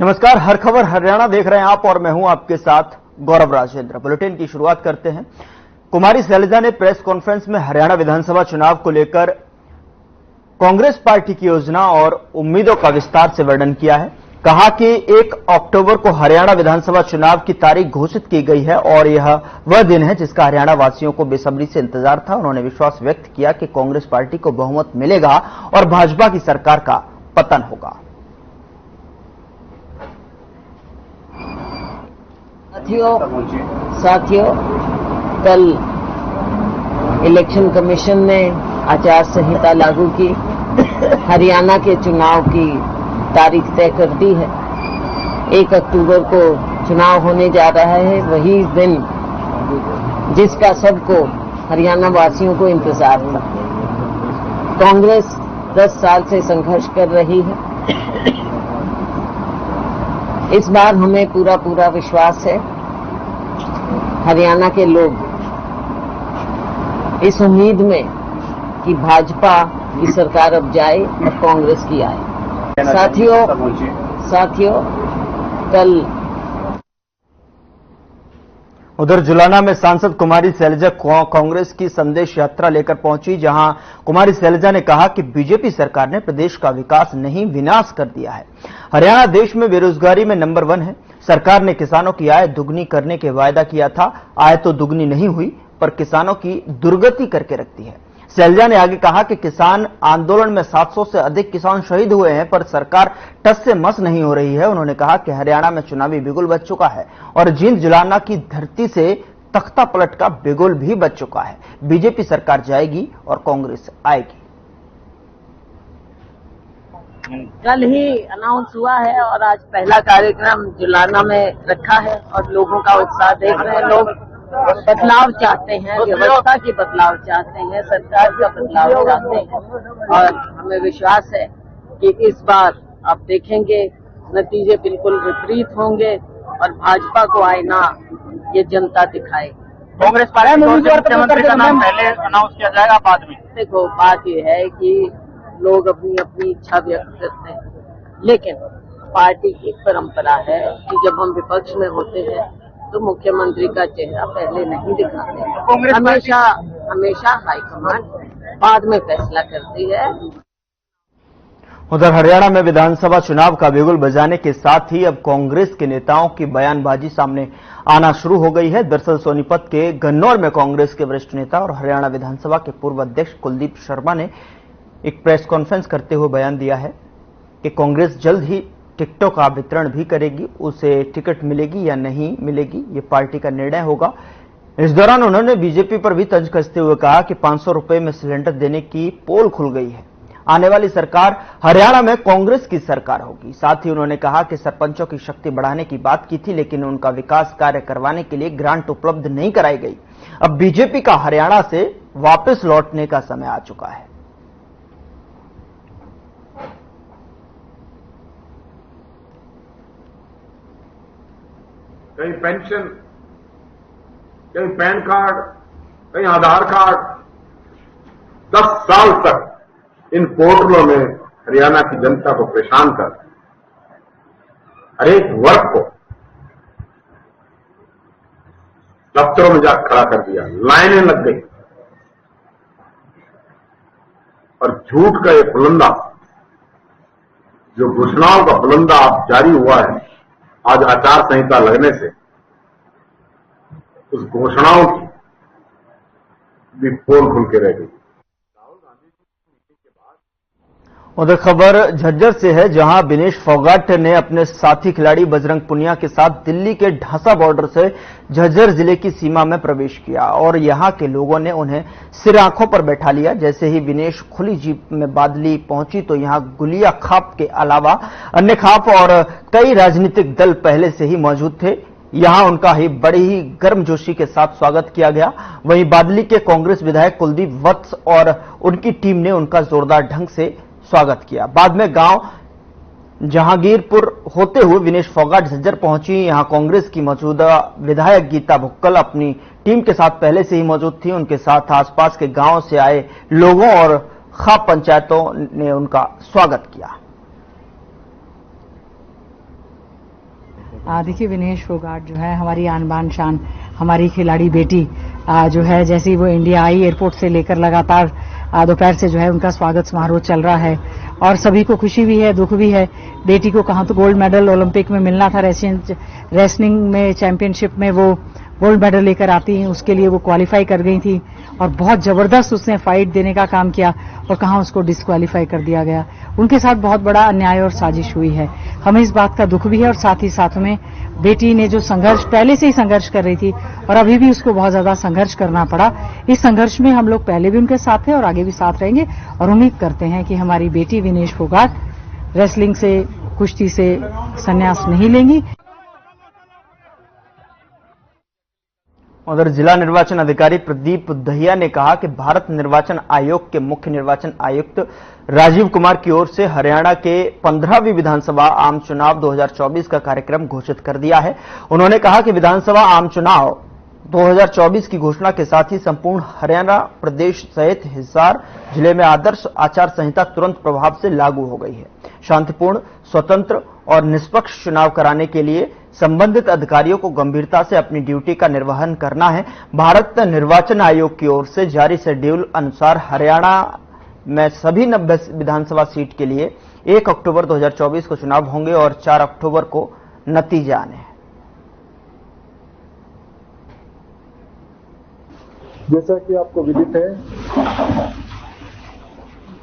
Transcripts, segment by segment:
नमस्कार, हर खबर हरियाणा देख रहे हैं आप और मैं हूं आपके साथ गौरव राजेंद्र। बुलेटिन की शुरुआत करते हैं। कुमारी शैलजा ने प्रेस कॉन्फ्रेंस में हरियाणा विधानसभा चुनाव को लेकर कांग्रेस पार्टी की योजना और उम्मीदों का विस्तार से वर्णन किया है। कहा कि 1 अक्टूबर को हरियाणा विधानसभा चुनाव की तारीख घोषित की गई है और यह वह दिन है जिसका हरियाणा वासियों को बेसब्री से इंतजार था। उन्होंने विश्वास व्यक्त किया कि कांग्रेस पार्टी को बहुमत मिलेगा और भाजपा की सरकार का पतन होगा। साथियों, कल इलेक्शन कमीशन ने आचार संहिता लागू की, हरियाणा के चुनाव की तारीख तय कर दी है। 1 अक्टूबर को चुनाव होने जा रहा है, वही दिन जिसका सबको हरियाणा वासियों को इंतजार था। कांग्रेस 10 साल से संघर्ष कर रही है। इस बार हमें पूरा विश्वास है। हरियाणा के लोग इस उम्मीद में कि भाजपा की सरकार अब जाए और कांग्रेस की आए। साथियों, कल उधर जुलाना में सांसद कुमारी शैलजा कांग्रेस की संदेश यात्रा लेकर पहुंची, जहां कुमारी शैलजा ने कहा कि बीजेपी सरकार ने प्रदेश का विकास नहीं विनाश कर दिया है। हरियाणा देश में बेरोजगारी में नंबर 1 है। सरकार ने किसानों की आय दुगनी करने के वायदा किया था। आय तो दुगनी नहीं हुई पर किसानों की दुर्गति करके रखती है। शैलजा ने आगे कहा कि किसान आंदोलन में 700 से अधिक किसान शहीद हुए हैं पर सरकार टस से मस नहीं हो रही है। उन्होंने कहा कि हरियाणा में चुनावी बिगुल बज चुका है और जींद जुलाना की धरती से तख्ता पलट का बिगुल भी बज चुका है। बीजेपी सरकार जाएगी और कांग्रेस आएगी। कल ही अनाउंस हुआ है और आज पहला कार्यक्रम जुलाना में रखा है और लोगों का उत्साह देख रहे हैं। लोग बदलाव चाहते हैं, व्यवस्था की बदलाव चाहते हैं, सरकार का बदलाव चाहते हैं और हमें विश्वास है कि इस बार आप देखेंगे नतीजे बिल्कुल विपरीत होंगे और भाजपा को आईना ये जनता दिखाएगी। कांग्रेस पार्टी को मुख्यमंत्री का नाम पहले अनाउंस किया जाएगा बाद में। देखो, बात ये है कि लोग अपनी इच्छा व्यक्त करते हैं, लेकिन पार्टी की परंपरा है कि जब हम विपक्ष में होते हैं तो मुख्यमंत्री का चेहरा पहले नहीं दिखाते। हमेशा हाईकमान बाद में फैसला करती है। उधर हरियाणा में विधानसभा चुनाव का बिगुल बजाने के साथ ही अब कांग्रेस के नेताओं की बयानबाजी सामने आना शुरू हो गई है। दरअसल सोनीपत के गन्नौर में कांग्रेस के वरिष्ठ नेता और हरियाणा विधानसभा के पूर्व अध्यक्ष कुलदीप शर्मा ने एक प्रेस कॉन्फ्रेंस करते हुए बयान दिया है कि कांग्रेस जल्द ही टिकटों का वितरण भी करेगी। उसे टिकट मिलेगी या नहीं मिलेगी ये पार्टी का निर्णय होगा। इस दौरान उन्होंने बीजेपी पर भी तंज कसते हुए कहा कि 500 रुपए में सिलेंडर देने की पोल खुल गई है। आने वाली सरकार हरियाणा में कांग्रेस की सरकार होगी। साथ ही उन्होंने कहा कि सरपंचों की शक्ति बढ़ाने की बात की थी, लेकिन उनका विकास कार्य करवाने के लिए ग्रांट उपलब्ध नहीं कराई गई। अब बीजेपी का हरियाणा से वापस लौटने का समय आ चुका है। कहीं पेंशन, कहीं पैन कार्ड, कहीं आधार कार्ड। 10 साल तक इन पोर्टलों में हरियाणा की जनता को परेशान कर, हर एक वर्ग को दफ्तरों में जाकर खड़ा कर दिया, लाइनें लग गई और झूठ का ये बुलंदा, जो घोषणाओं का बुलंदा अब जारी हुआ है, आज आचार संहिता लगने से उस घोषणाओं की भी पोल खुल के रह गई। उधर खबर झज्जर से है, जहां विनेश फोगाट ने अपने साथी खिलाड़ी बजरंग पुनिया के साथ दिल्ली के ढांसा बॉर्डर से झज्जर जिले की सीमा में प्रवेश किया और यहां के लोगों ने उन्हें सिर आंखों पर बैठा लिया। जैसे ही विनेश खुली जीप में बादली पहुंची तो यहां गुलिया खाप के अलावा अन्य खाप और कई राजनीतिक दल पहले से ही मौजूद थे। यहां उनका ही बड़ी ही गर्मजोशी के साथ स्वागत किया गया। वहीं बादली के कांग्रेस विधायक कुलदीप वत्स और उनकी टीम ने उनका जोरदार ढंग से स्वागत किया। बाद में गांव जहांगीरपुर होते हुए विनेश फोगाट झज्जर पहुंची। यहां कांग्रेस की मौजूदा विधायक गीता भुक्कल अपनी टीम के साथ पहले से ही मौजूद थी। उनके साथ आसपास के गांव से आए लोगों और खाप पंचायतों ने उनका स्वागत किया। देखिए विनेश फोगाट जो है हमारी आन बान शान, हमारी खिलाड़ी बेटी जो है, जैसे ही वो इंडिया आई एयरपोर्ट से लेकर लगातार दोपहर से जो है उनका स्वागत समारोह चल रहा है और सभी को खुशी भी है, दुख भी है। बेटी को कहाँ तो गोल्ड मेडल ओलंपिक में मिलना था, रेसलिंग में चैंपियनशिप में वो गोल्ड मेडल लेकर आती हैं, उसके लिए वो क्वालिफाई कर गई थी और बहुत जबरदस्त उसने फाइट देने का काम किया और कहाँ उसको डिस्क्वालीफाई कर दिया गया। उनके साथ बहुत बड़ा अन्याय और साजिश हुई है। हमें इस बात का दुख भी है और साथ ही साथ में बेटी ने जो संघर्ष, पहले से ही संघर्ष कर रही थी और अभी भी उसको बहुत ज्यादा संघर्ष करना पड़ा। इस संघर्ष में हम लोग पहले भी उनके साथ थे और आगे भी साथ रहेंगे और उम्मीद करते हैं कि हमारी बेटी विनेश फोगाट रेसलिंग से, कुश्ती से संन्यास नहीं लेंगी। उधर जिला निर्वाचन अधिकारी प्रदीप दहिया ने कहा कि भारत निर्वाचन आयोग के मुख्य निर्वाचन आयुक्त राजीव कुमार की ओर से हरियाणा के 15वीं विधानसभा आम चुनाव 2024 का कार्यक्रम घोषित कर दिया है। उन्होंने कहा कि विधानसभा आम चुनाव 2024 की घोषणा के साथ ही संपूर्ण हरियाणा प्रदेश सहित हिसार जिले में आदर्श आचार संहिता तुरंत प्रभाव से लागू हो गई है। शांतिपूर्ण, स्वतंत्र और निष्पक्ष चुनाव कराने के लिए संबंधित अधिकारियों को गंभीरता से अपनी ड्यूटी का निर्वहन करना है। भारत निर्वाचन आयोग की ओर से जारी शेड्यूल अनुसार हरियाणा में सभी 90 विधानसभा सीट के लिए 1 अक्टूबर 2024 को चुनाव होंगे और 4 अक्टूबर को नतीजे आने हैं। जैसा कि आपको विदित है,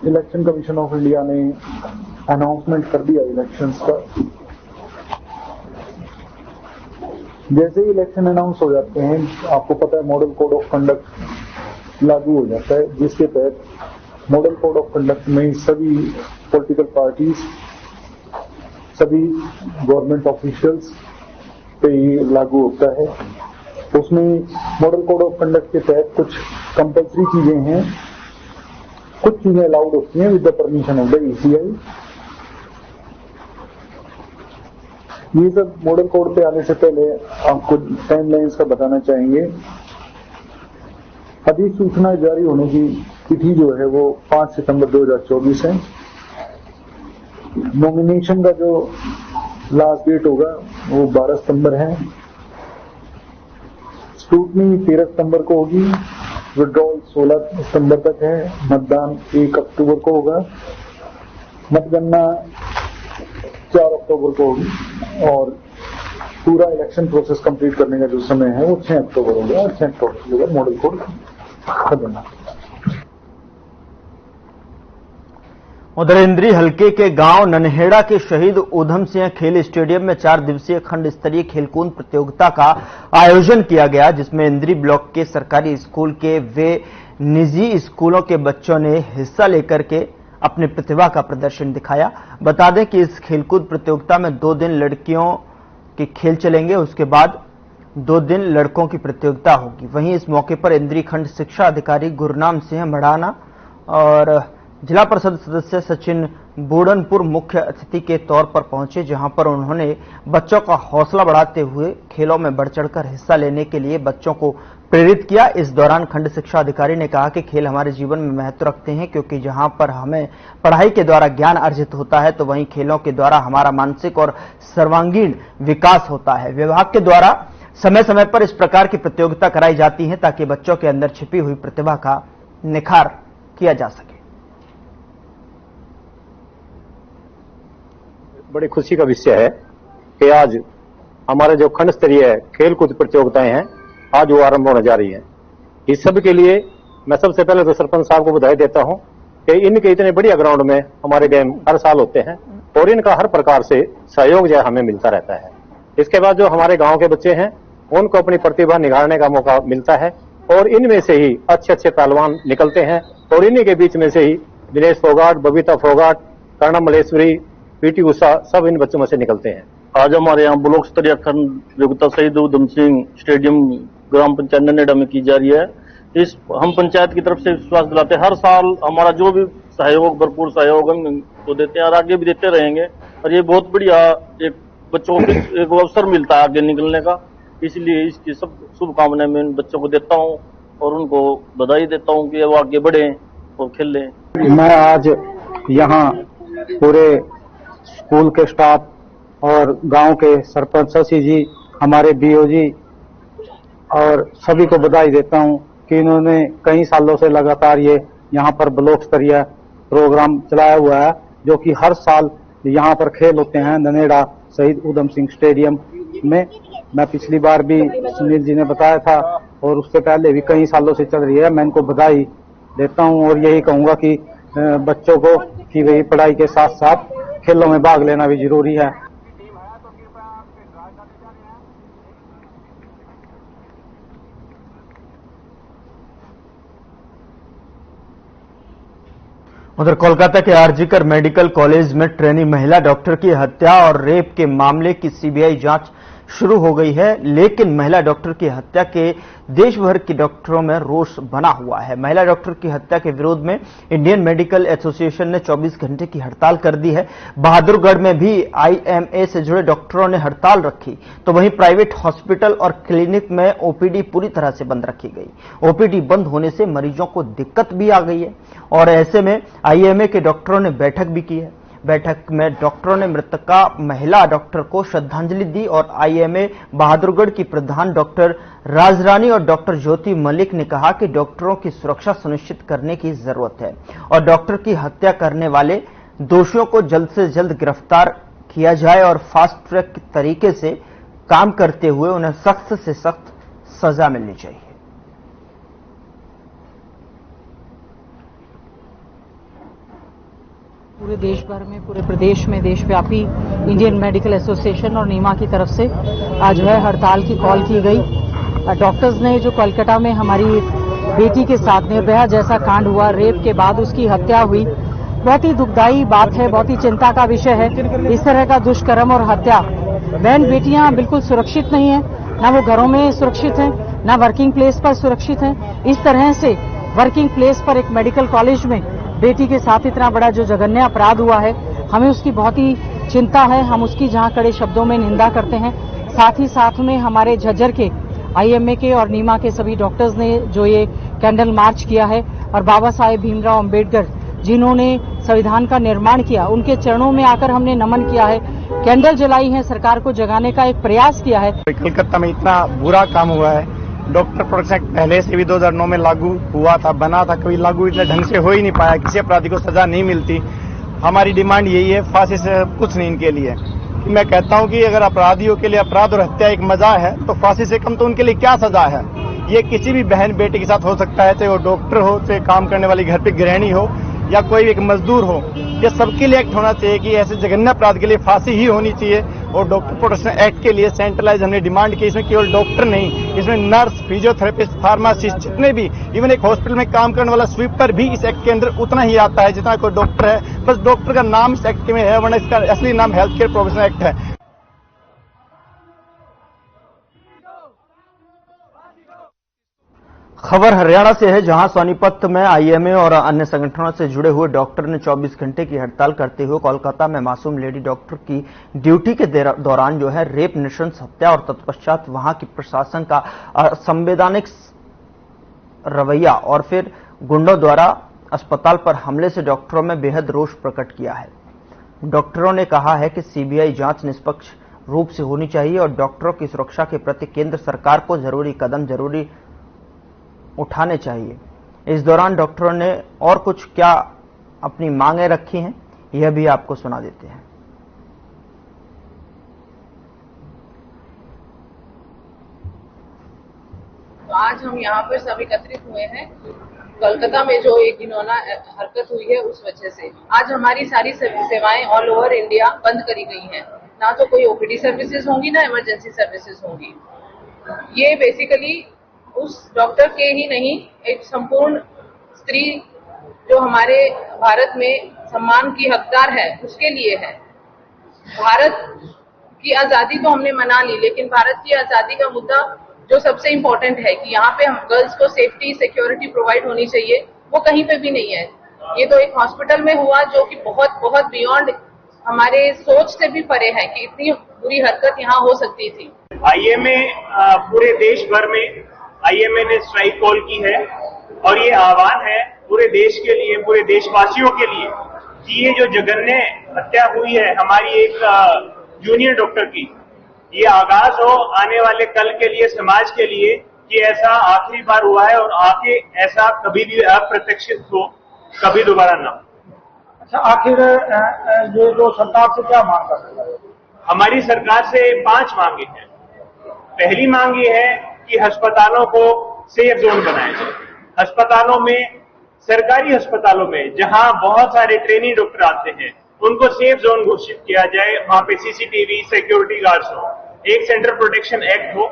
इलेक्शन कमीशन ऑफ इंडिया ने अनाउंसमेंट कर दिया इलेक्शंस का। जैसे ही इलेक्शन अनाउंस हो जाते हैं, आपको पता है मॉडल कोड ऑफ कंडक्ट लागू हो जाता है, जिसके तहत मॉडल कोड ऑफ कंडक्ट में सभी पॉलिटिकल पार्टीज, सभी गवर्नमेंट ऑफिशियल्स पे ये लागू होता है। उसमें मॉडल कोड ऑफ कंडक्ट के तहत कुछ कंपल्सरी चीजें हैं, कुछ चीजें अलाउड होती हैं with the permission of the ECI. ये सब मॉडल कोड पे आने से पहले आपको टाइमलाइंस का बताना चाहेंगे। अधिसूचना जारी होने की तिथि जो है वो 5 सितंबर 2024 है। नॉमिनेशन का जो लास्ट डेट होगा वो 12 सितंबर है। स्क्रूटनी 13 सितंबर को होगी। विड्रॉल 16 सितंबर तक है। मतदान 1 अक्टूबर को होगा। मतगणना 4 अक्टूबर को होगी और पूरा इलेक्शन प्रोसेस कंप्लीट करने का जो समय है वो 6 अक्टूबर होगा और 6 अक्टूबर को मॉडल कोड खत्म। उधर इंद्री हलके के गांव ननहेड़ा के शहीद ऊधम सिंह खेल स्टेडियम में 4 दिवसीय खंड स्तरीय खेलकूद प्रतियोगिता का आयोजन किया गया, जिसमें इंद्री ब्लॉक के सरकारी स्कूल के वे निजी स्कूलों के बच्चों ने हिस्सा लेकर के अपनी प्रतिभा का प्रदर्शन दिखाया। बता दें कि इस खेलकूद प्रतियोगिता में 2 दिन लड़कियों के खेल चलेंगे, उसके बाद 2 दिन लड़कों की प्रतियोगिता होगी। वहीं इस मौके पर इंद्री खंड शिक्षा अधिकारी गुरनाम सिंह मढ़ाना और जिला परिषद सदस्य सचिन बूढ़नपुर मुख्य अतिथि के तौर पर पहुंचे, जहां पर उन्होंने बच्चों का हौसला बढ़ाते हुए खेलों में बढ़ चढ़कर हिस्सा लेने के लिए बच्चों को प्रेरित किया। इस दौरान खंड शिक्षा अधिकारी ने कहा कि खेल हमारे जीवन में महत्व रखते हैं, क्योंकि जहां पर हमें पढ़ाई के द्वारा ज्ञान अर्जित होता है तो वहीं खेलों के द्वारा हमारा मानसिक और सर्वांगीण विकास होता है। विभाग के द्वारा समय समय पर इस प्रकार की प्रतियोगिता कराई जाती है ताकि बच्चों के अंदर छिपी हुई प्रतिभा का निखार किया जा सके। बड़ी खुशी का विषय है कि आज हमारे जो खंड स्तरीय खेल कूद प्रतियोगिताएं हैं आज वो आरंभ होने जा रही है। इस सब के लिए मैं सबसे पहले तो सरपंच साहब को बधाई देता हूं कि इनके इतने बढ़िया ग्राउंड में हमारे गेम हर साल होते हैं और इनका हर प्रकार से सहयोग जो हमें मिलता रहता है। इसके बाद जो हमारे गांव के बच्चे हैं उनको अपनी प्रतिभा निखारने का मौका मिलता है और इनमें से ही अच्छे अच्छे पहलवान निकलते हैं और इन्हीं के बीच में से ही विनेश फोगाट, बबीता फोगाट, कर्णम मलेश्वरी, पीटी उषा सब इन बच्चों में से निकलते हैं। आज हमारे यहाँ ब्लॉक स्तरीय खंड प्रतियोगिता शहीद ऊधम सिंह स्टेडियम ग्राम पंचायत ननेड़ा में की जा रही है। इस हम पंचायत की तरफ से विश्वास दिलाते हैं, हर साल हमारा जो भी सहयोग, भरपूर सहयोग हम तो देते हैं और आगे भी देते रहेंगे। और ये बहुत बढ़िया एक बच्चों को एक अवसर मिलता है आगे निकलने का, इसलिए इसकी सब शुभकामनाएं मैं इन बच्चों को देता हूँ और उनको बधाई देता हूँ कि वो आगे बढ़े और खेलें। मैं आज यहाँ पूरे स्कूल के स्टाफ और गांव के सरपंच शशि जी, हमारे बीओ जी और सभी को बधाई देता हूं कि इन्होंने कई सालों से लगातार ये यहाँ पर ब्लॉक स्तरीय प्रोग्राम चलाया हुआ है, जो कि हर साल यहाँ पर खेल होते हैं ननेड़ा शहीद उधम सिंह स्टेडियम में। मैं पिछली बार भी सुनील जी ने बताया था और उससे पहले भी कई सालों से चल रही है। मैं इनको बधाई देता हूं और यही कहूंगा कि बच्चों को कि वही पढ़ाई के साथ साथ खेलों में भाग लेना भी जरूरी है। उधर कोलकाता के आरजीकर मेडिकल कॉलेज में ट्रेनी महिला डॉक्टर की हत्या और रेप के मामले की सीबीआई जांच शुरू हो गई है, लेकिन महिला डॉक्टर की हत्या के देश भर के डॉक्टरों में रोष बना हुआ है। महिला डॉक्टर की हत्या के विरोध में इंडियन मेडिकल एसोसिएशन ने 24 घंटे की हड़ताल कर दी है। बहादुरगढ़ में भी आईएमए से जुड़े डॉक्टरों ने हड़ताल रखी, तो वहीं प्राइवेट हॉस्पिटल और क्लिनिक में ओपीडी पूरी तरह से बंद रखी गई। ओपीडी बंद होने से मरीजों को दिक्कत भी आ गई है और ऐसे में आईएमए के डॉक्टरों ने बैठक भी की है। बैठक में डॉक्टरों ने मृतका महिला डॉक्टर को श्रद्धांजलि दी और आईएमए बहादुरगढ़ की प्रधान डॉक्टर राजरानी और डॉक्टर ज्योति मलिक ने कहा कि डॉक्टरों की सुरक्षा सुनिश्चित करने की जरूरत है और डॉक्टर की हत्या करने वाले दोषियों को जल्द से जल्द गिरफ्तार किया जाए और फास्ट ट्रैक तरीके से काम करते हुए उन्हें सख्त से सख्त सजा मिलनी चाहिए। पूरे देश भर में, पूरे प्रदेश में देशव्यापी इंडियन मेडिकल एसोसिएशन और नीमा की तरफ से आज जो है हड़ताल की कॉल की गई। डॉक्टर्स ने जो कोलकाता में हमारी बेटी के साथ निर्भया जैसा कांड हुआ, रेप के बाद उसकी हत्या हुई, बहुत ही दुखदायी बात है, बहुत ही चिंता का विषय है। इस तरह का दुष्कर्म और हत्या, बहन बेटियां बिल्कुल सुरक्षित नहीं है, ना वो घरों में सुरक्षित हैं, ना वर्किंग प्लेस पर सुरक्षित हैं। इस तरह से वर्किंग प्लेस पर एक मेडिकल कॉलेज में बेटी के साथ इतना बड़ा जो जघन्य अपराध हुआ है, हमें उसकी बहुत ही चिंता है। हम उसकी जहां कड़े शब्दों में निंदा करते हैं। साथ ही साथ में हमारे झज्जर के आईएमए के और नीमा के सभी डॉक्टर्स ने जो ये कैंडल मार्च किया है और बाबा साहेब भीमराव अंबेडकर जिन्होंने संविधान का निर्माण किया, उनके चरणों में आकर हमने नमन किया है, कैंडल जलाई है, सरकार को जगाने का एक प्रयास किया है। कलकत्ता में इतना बुरा काम हुआ है। डॉक्टर प्रोटेक्शन एक्ट पहले से भी 2009 में लागू हुआ था, बना था, कभी लागू इतने ढंग से हो ही नहीं पाया, किसी अपराधी को सजा नहीं मिलती। हमारी डिमांड यही है, फांसी से कुछ नहीं इनके लिए। मैं कहता हूं कि अगर अपराधियों के लिए अपराध और हत्या एक मजा है, तो फांसी से कम तो उनके लिए क्या सजा है। ये किसी भी बहन बेटे के साथ हो सकता है, चाहे वो डॉक्टर हो, चाहे काम करने वाली घर पे गृहिणी हो या कोई एक मजदूर हो। ये सबके लिए एक्ट होना चाहिए कि ऐसे जघन्य अपराध के लिए फांसी ही होनी चाहिए। और डॉक्टर प्रोटेक्शन एक्ट के लिए सेंट्रलाइज हमने डिमांड की, इसमें केवल डॉक्टर नहीं, इसमें नर्स, फिजियोथेरेपिस्ट, फार्मासिस्ट, जितने भी, इवन एक हॉस्पिटल में काम करने वाला स्वीपर भी इस एक्ट के अंदर उतना ही आता है जितना कोई डॉक्टर है। बस डॉक्टर का नाम इस एक्ट में है, वरना इसका असली नाम हेल्थ केयर प्रोफेशनल एक्ट है। खबर हरियाणा से है, जहां सोनीपत में आईएमए और अन्य संगठनों से जुड़े हुए डॉक्टर ने 24 घंटे की हड़ताल करते हुए कोलकाता में मासूम लेडी डॉक्टर की ड्यूटी के दौरान जो है रेप, नृशंस हत्या और तत्पश्चात वहां की प्रशासन का असंवैधानिक रवैया और फिर गुंडों द्वारा अस्पताल पर हमले से डॉक्टरों में बेहद रोष प्रकट किया है। डॉक्टरों ने कहा है कि सीबीआई जांच निष्पक्ष रूप से होनी चाहिए और डॉक्टरों की सुरक्षा के प्रति केंद्र सरकार को जरूरी कदम उठाने चाहिए। इस दौरान डॉक्टरों ने और कुछ क्या अपनी मांगें रखी हैं, यह भी आपको सुना देते हैं। तो आज हम यहाँ पर सब एकत्रित हुए हैं कोलकाता में जो एक घिनौना हरकत हुई है उस वजह से। आज हमारी सारी सेवाएं ऑल ओवर इंडिया बंद करी गई हैं। ना तो कोई ओपीडी सर्विसेज होंगी, ना इमरजेंसी सर्विसेज होंगी। ये बेसिकली उस डॉक्टर के ही नहीं, एक संपूर्ण स्त्री जो हमारे भारत में सम्मान की हकदार है, उसके लिए है। भारत की आजादी तो हमने मना ली, लेकिन भारत की आजादी का मुद्दा जो सबसे इम्पोर्टेंट है कि यहाँ पे हम गर्ल्स को सेफ्टी, सिक्योरिटी प्रोवाइड होनी चाहिए, वो कहीं पे भी नहीं है। ये तो एक हॉस्पिटल में हुआ जो कि बहुत बहुत बियॉन्ड हमारे सोच से भी परे है कि इतनी बुरी हरकत यहाँ हो सकती थी। आईएमए पूरे देश भर में आईएमए ने स्ट्राइक कॉल की है और ये आह्वान है पूरे देश के लिए, पूरे देशवासियों के लिए कि ये जो जघन्य हत्या हुई है हमारी एक जूनियर डॉक्टर की ये आगाज हो आने वाले कल के लिए, समाज के लिए, कि ऐसा आखिरी बार हुआ है और आगे ऐसा कभी भी अप्रत्याशित हो, कभी दोबारा ना हो। अच्छा, आखिर ये जो सरकार से क्या मांग कर रही है? हमारी सरकार से 5 मांगे हैं। पहली मांग ये है कि अस्पतालों को सेफ जोन बनाया जाए। अस्पतालों में, सरकारी अस्पतालों में जहां बहुत सारे ट्रेनी डॉक्टर आते हैं, उनको सेफ जोन घोषित किया जाए। वहां पे सीसीटीवी, सिक्योरिटी गार्ड्स हो, एक सेंट्रल प्रोटेक्शन एक्ट हो।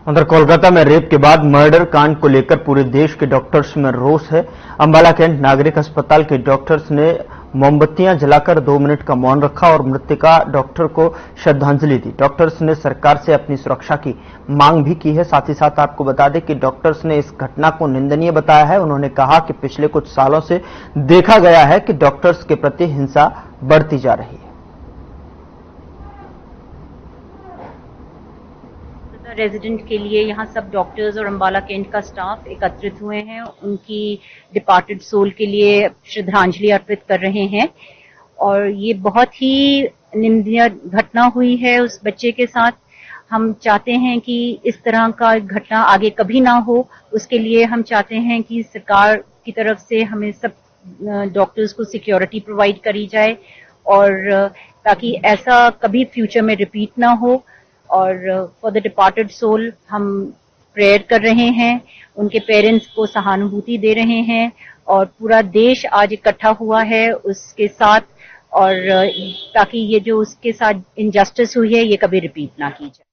उधर कोलकाता में रेप के बाद मर्डर कांड को लेकर पूरे देश के डॉक्टर्स में रोष है। अंबाला कैंट नागरिक अस्पताल के डॉक्टर्स ने मोमबत्तियां जलाकर 2 मिनट का मौन रखा और मृतका डॉक्टर को श्रद्धांजलि दी। डॉक्टर्स ने सरकार से अपनी सुरक्षा की मांग भी की है। साथ ही साथ आपको बता दें कि डॉक्टर्स ने इस घटना को निंदनीय बताया है। उन्होंने कहा कि पिछले कुछ सालों से देखा गया है कि डॉक्टर्स के प्रति हिंसा बढ़ती जा रही है। रेजिडेंट के लिए यहाँ सब डॉक्टर्स और अंबाला कैंट का स्टाफ एकत्रित हुए हैं। उनकी डिपार्टेड सोल के लिए श्रद्धांजलि अर्पित कर रहे हैं और ये बहुत ही निंदनीय घटना हुई है उस बच्चे के साथ। हम चाहते हैं कि इस तरह का घटना आगे कभी ना हो। उसके लिए हम चाहते हैं कि सरकार की तरफ से हमें सब डॉक्टर्स को सिक्योरिटी प्रोवाइड करी जाए और ताकि ऐसा कभी फ्यूचर में रिपीट ना हो। और फॉर द डिपार्टेड सोल हम प्रेयर कर रहे हैं, उनके पेरेंट्स को सहानुभूति दे रहे हैं और पूरा देश आज इकट्ठा हुआ है उसके साथ, और ताकि ये जो उसके साथ इनजस्टिस हुई है ये कभी रिपीट ना की जाए।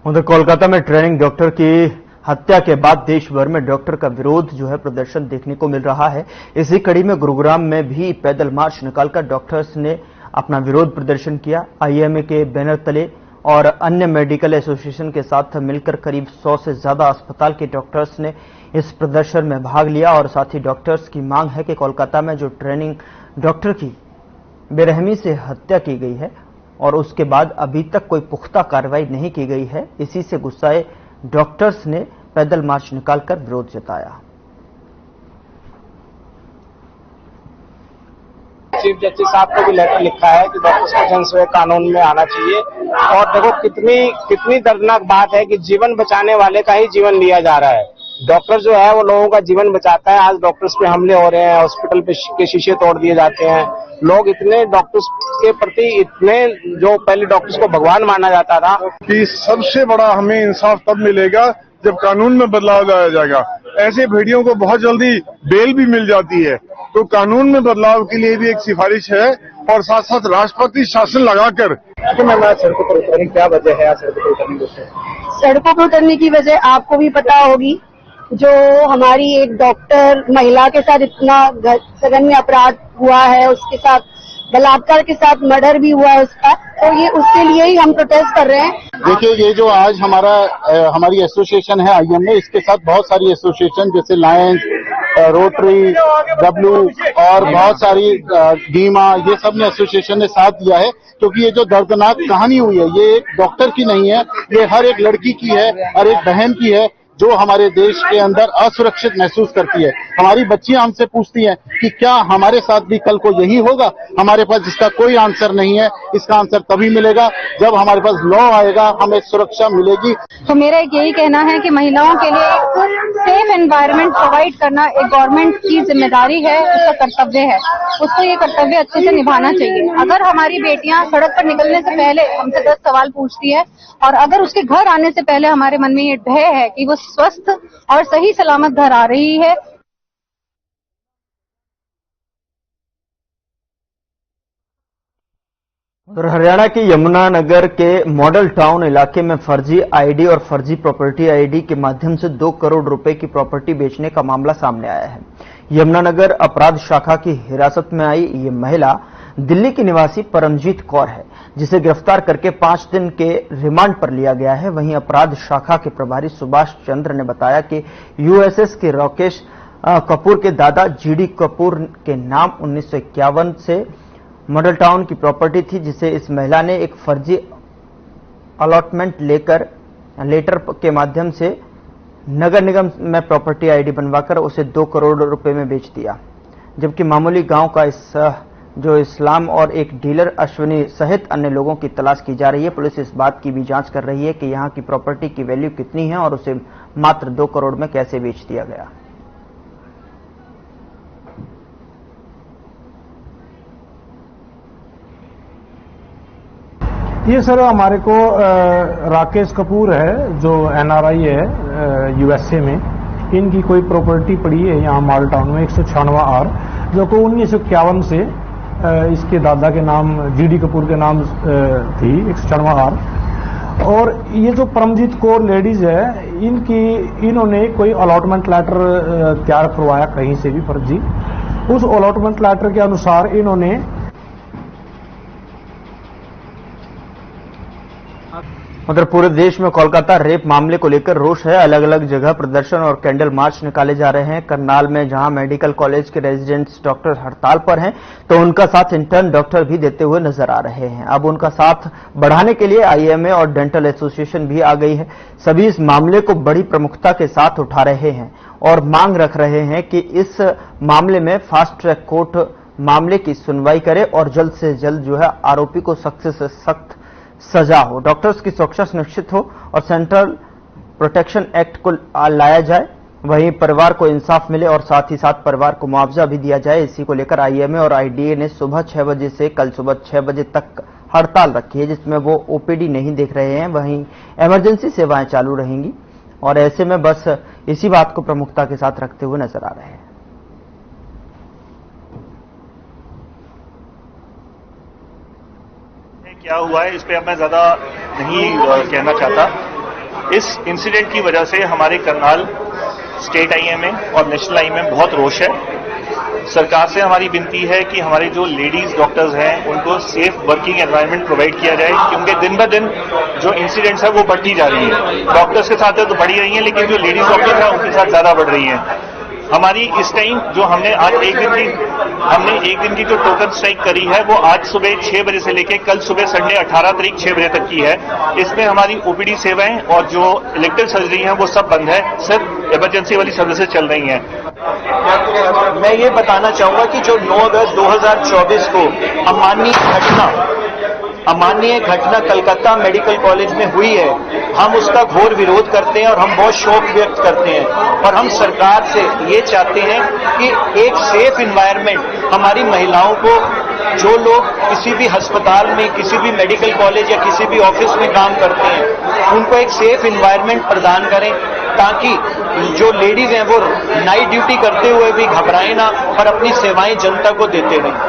उधर कोलकाता में ट्रेनिंग डॉक्टर की हत्या के बाद देश भर में डॉक्टर का विरोध जो है प्रदर्शन देखने को मिल रहा है। इसी कड़ी में गुरुग्राम में भी पैदल मार्च निकालकर डॉक्टर्स ने अपना विरोध प्रदर्शन किया। आईएमए के बैनर तले और अन्य मेडिकल एसोसिएशन के साथ मिलकर करीब 100 से ज्यादा अस्पताल के डॉक्टर्स ने इस प्रदर्शन में भाग लिया और साथ ही डॉक्टर्स की मांग है कि कोलकाता में जो ट्रेनिंग डॉक्टर की बेरहमी से हत्या की गई है और उसके बाद अभी तक कोई पुख्ता कार्रवाई नहीं की गई है, इसी से गुस्साए डॉक्टर्स ने पैदल मार्च निकालकर विरोध जताया। चीफ जस्टिस साहब को भी लेटर लिखा है कि डॉक्टर्स को जनसेवा कानून में आना चाहिए। और देखो कितनी दर्दनाक बात है कि जीवन बचाने वाले का ही जीवन लिया जा रहा है। डॉक्टर जो है वो लोगों का जीवन बचाता है। आज डॉक्टर्स पे हमले हो रहे हैं, हॉस्पिटल पे के शीशे तोड़ दिए जाते हैं। लोग इतने डॉक्टर्स के प्रति इतने, जो पहले डॉक्टर्स को भगवान माना जाता था, कि सबसे बड़ा हमें इंसाफ तब मिलेगा जब कानून में बदलाव लाया जाएगा। ऐसे भेड़ियों को बहुत जल्दी बेल भी मिल जाती है, तो कानून में बदलाव के लिए भी एक सिफारिश है और साथ साथ राष्ट्रपति शासन लगाकर। सड़कों पर उतरने क्या वजह है? सड़कों पर उतरने की सड़कों पर उतरने की वजह आपको भी पता होगी, जो हमारी एक डॉक्टर महिला के साथ इतना जघन्य अपराध हुआ है, उसके साथ बलात्कार के साथ मर्डर भी हुआ है उसका, तो ये उसके लिए ही हम प्रोटेस्ट कर रहे हैं। देखिए, ये जो आज हमारी एसोसिएशन है आईएमए, इसके साथ बहुत सारी एसोसिएशन जैसे लायंस, रोटरी, डब्ल्यू और बहुत सारी डीमा, ये सब ने एसोसिएशन ने साथ दिया है, क्योंकि ये जो दर्दनाक कहानी हुई है ये एक डॉक्टर की नहीं है, ये हर एक लड़की की है, हर एक बहन की है जो हमारे देश के अंदर असुरक्षित महसूस करती है। हमारी बच्चियां हमसे पूछती हैं कि क्या हमारे साथ भी कल को यही होगा? हमारे पास इसका कोई आंसर नहीं है। इसका आंसर तभी मिलेगा जब हमारे पास लॉ आएगा, हमें सुरक्षा मिलेगी। तो मेरा यही कहना है कि महिलाओं के लिए एक सेफ एनवायरनमेंट प्रोवाइड करना एक गवर्नमेंट की जिम्मेदारी है, उसका कर्तव्य है। उसको ये कर्तव्य अच्छे से निभाना चाहिए। अगर हमारी बेटियां सड़क पर निकलने से पहले हमसे 10 सवाल पूछती है और अगर उसके घर आने से पहले हमारे मन में ये भय है कि वो स्वस्थ और सही सलामत घर आ रही है। और हरियाणा के यमुनानगर के मॉडल टाउन इलाके में फर्जी आईडी और फर्जी प्रॉपर्टी आईडी के माध्यम से 2 करोड़ रुपए की प्रॉपर्टी बेचने का मामला सामने आया है। यमुनानगर अपराध शाखा की हिरासत में आई ये महिला दिल्ली की निवासी परमजीत कौर है, जिसे गिरफ्तार करके 5 दिन के रिमांड पर लिया गया है। वहीं अपराध शाखा के प्रभारी सुभाष चंद्र ने बताया कि यूएसएस के राकेश कपूर के दादा जीडी कपूर के नाम 1951 से मॉडल टाउन की प्रॉपर्टी थी, जिसे इस महिला ने एक फर्जी अलॉटमेंट लेटर के माध्यम से नगर निगम में प्रॉपर्टी आईडी बनवाकर उसे 2 करोड़ रुपए में बेच दिया। जबकि मामूली गांव का जो इस्लाम और एक डीलर अश्विनी सहित अन्य लोगों की तलाश की जा रही है। पुलिस इस बात की भी जांच कर रही है कि यहां की प्रॉपर्टी की वैल्यू कितनी है और उसे मात्र 2 करोड़ में कैसे बेच दिया गया। ये सर हमारे को राकेश कपूर है जो एनआरआई है यूएसए में, इनकी कोई प्रॉपर्टी पड़ी है यहाँ मॉडल टाउन में 196 आर, जो को 1951 से इसके दादा के नाम जीडी कपूर के नाम थी 196 आर। और ये जो परमजीत कौर लेडीज है, इन्होंने कोई अलॉटमेंट लेटर तैयार करवाया कहीं से भी फर्जी। उस अलॉटमेंट लेटर के अनुसार इन्होंने उधर पूरे देश में कोलकाता रेप मामले को लेकर रोष है। अलग अलग जगह प्रदर्शन और कैंडल मार्च निकाले जा रहे हैं। करनाल में जहां मेडिकल कॉलेज के रेजिडेंट्स डॉक्टर हड़ताल पर हैं, तो उनका साथ इंटर्न डॉक्टर भी देते हुए नजर आ रहे हैं। अब उनका साथ बढ़ाने के लिए आईएमए और डेंटल एसोसिएशन भी आ गई है। सभी इस मामले को बड़ी प्रमुखता के साथ उठा रहे हैं और मांग रख रहे हैं कि इस मामले में फास्ट ट्रैक कोर्ट मामले की सुनवाई करे और जल्द से जल्द जो है आरोपी को सख्त से सख्त सजा हो, डॉक्टर्स की सुरक्षा सुनिश्चित हो और सेंट्रल प्रोटेक्शन एक्ट को लाया जाए। वहीं परिवार को इंसाफ मिले और साथ ही साथ परिवार को मुआवजा भी दिया जाए। इसी को लेकर आईएमए और आईडीए ने सुबह 6 बजे से कल सुबह 6 बजे तक हड़ताल रखी है, जिसमें वो ओपीडी नहीं देख रहे हैं। वहीं इमरजेंसी सेवाएं चालू रहेंगी और ऐसे में बस इसी बात को प्रमुखता के साथ रखते हुए नजर आ रहे हैं। क्या हुआ है इस पे अब मैं ज्यादा नहीं कहना चाहता। इस इंसिडेंट की वजह से हमारे करनाल स्टेट आईएमए और नेशनल आईएमए बहुत रोष है। सरकार से हमारी विनती है कि हमारे जो लेडीज डॉक्टर्स हैं उनको सेफ वर्किंग एनवायरनमेंट प्रोवाइड किया जाए, क्योंकि दिन ब दिन जो इंसिडेंट्स है वो बढ़ती जा रही है। डॉक्टर्स के साथ तो बढ़ी रही हैं, लेकिन जो लेडीज डॉक्टर्स हैं उनके साथ ज्यादा बढ़ रही हैं। हमारी इस टाइम जो हमने आज एक दिन की जो टोकन स्ट्राइक करी है वो आज सुबह 6 बजे से लेकर कल सुबह संडे 18 तारीख 6 बजे तक की है। इसमें हमारी ओपीडी सेवाएं और जो इलेक्टिव सर्जरी है वो सब बंद है, सिर्फ इमरजेंसी वाली सर्विसेज चल रही हैं। मैं ये बताना चाहूंगा कि जो 9 अगस्त 2024 को अमानवीय घटना कलकत्ता मेडिकल कॉलेज में हुई है, हम उसका घोर विरोध करते हैं और हम बहुत शोक व्यक्त करते हैं। और हम सरकार से ये चाहते हैं कि एक सेफ एनवायरनमेंट हमारी महिलाओं को, जो लोग किसी भी अस्पताल में, किसी भी मेडिकल कॉलेज या किसी भी ऑफिस में काम करते हैं, उनको एक सेफ एनवायरनमेंट प्रदान करें, ताकि जो लेडीज हैं वो नाइट ड्यूटी करते हुए भी घबराएं ना और अपनी सेवाएं जनता को देते रहें।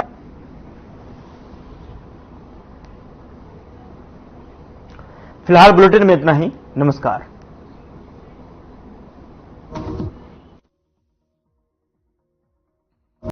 फिलहाल बुलेटिन में इतना ही। नमस्कार।